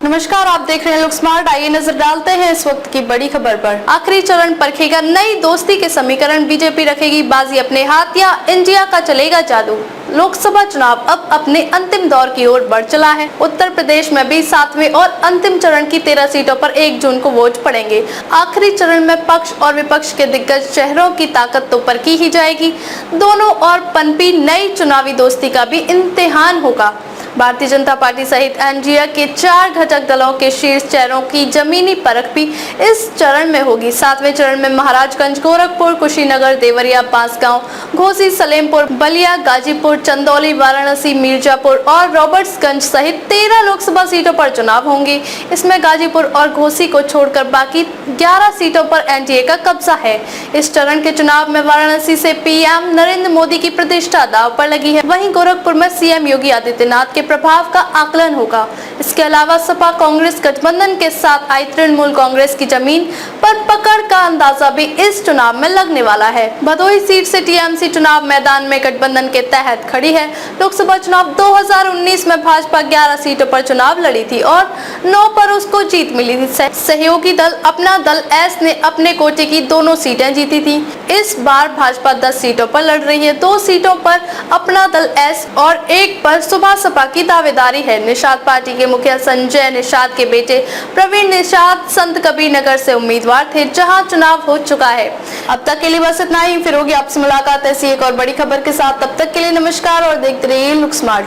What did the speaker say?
नमस्कार, आप देख रहे हैं लोक स्मार्ट। आइए नजर डालते हैं इस वक्त की बड़ी खबर पर। आखिरी चरण परखेगा नई दोस्ती के समीकरण, बीजेपी रखेगी बाजी अपने हाथ या इंडिया का चलेगा जादू। लोकसभा चुनाव अब अपने अंतिम दौर की ओर बढ़ चला है। उत्तर प्रदेश में भी 7वें और अंतिम चरण की 13 सीटों पर 1 जून को वोट पड़ेंगे। आखिरी चरण में पक्ष और विपक्ष के दिग्गज चेहरों की ताकत तो परखी ही जाएगी। दोनों ओर पनपी नई चुनावी दोस्ती का भी इम्तिहान होगा। भारतीय जनता पार्टी सहित एनडीए के 4 घटक दलों के शीर्ष चेहरों की जमीनी परख भी इस चरण में होगी। 7वें चरण में महाराजगंज, गोरखपुर, कुशीनगर, देवरिया, बांसगांव, घोसी, सलेमपुर, बलिया, गाजीपुर, चंदौली, वाराणसी, मिर्जापुर और रॉबर्ट्सगंज सहित 13 लोकसभा सीटों पर चुनाव होंगे। इसमें गाजीपुर और घोसी को छोड़कर बाकी 11 सीटों पर एनडीए का कब्जा है। इस चरण के चुनाव में वाराणसी से पीएम नरेंद्र मोदी की प्रतिष्ठा दांव पर लगी है। वहीं गोरखपुर में सीएम योगी आदित्यनाथ के प्रभाव का आकलन होगा। इसके अलावा सपा कांग्रेस गठबंधन के साथ आई तृणमूल कांग्रेस की जमीन पर पकड़ का अंदाजा भी इस चुनाव में लगने वाला है। भदोही सीट से टीएमसी चुनाव मैदान में गठबंधन के तहत खड़ी है। लोकसभा चुनाव 2019 में भाजपा 11 सीटों पर चुनाव लड़ी थी और 9 पर उसको जीत मिली थी। सहयोगी दल अपना दल एस ने अपने कोटे की दोनों सीटें जीती थी। इस बार भाजपा 10 सीटों पर लड़ रही है। 2 सीटों पर अपना दल एस और 1 पर सुबह सपा की दावेदारी है। निषाद पार्टी के मुखिया संजय निषाद के बेटे प्रवीण निषाद संत कबीर नगर से उम्मीदवार थे, जहां चुनाव हो चुका है। अब तक के लिए बस इतना ही। फिर होगी आपसे मुलाकात ऐसी एक और बड़ी खबर के साथ। तब तक के लिए नमस्कार और देखते रहिए लोक स्मार्ट।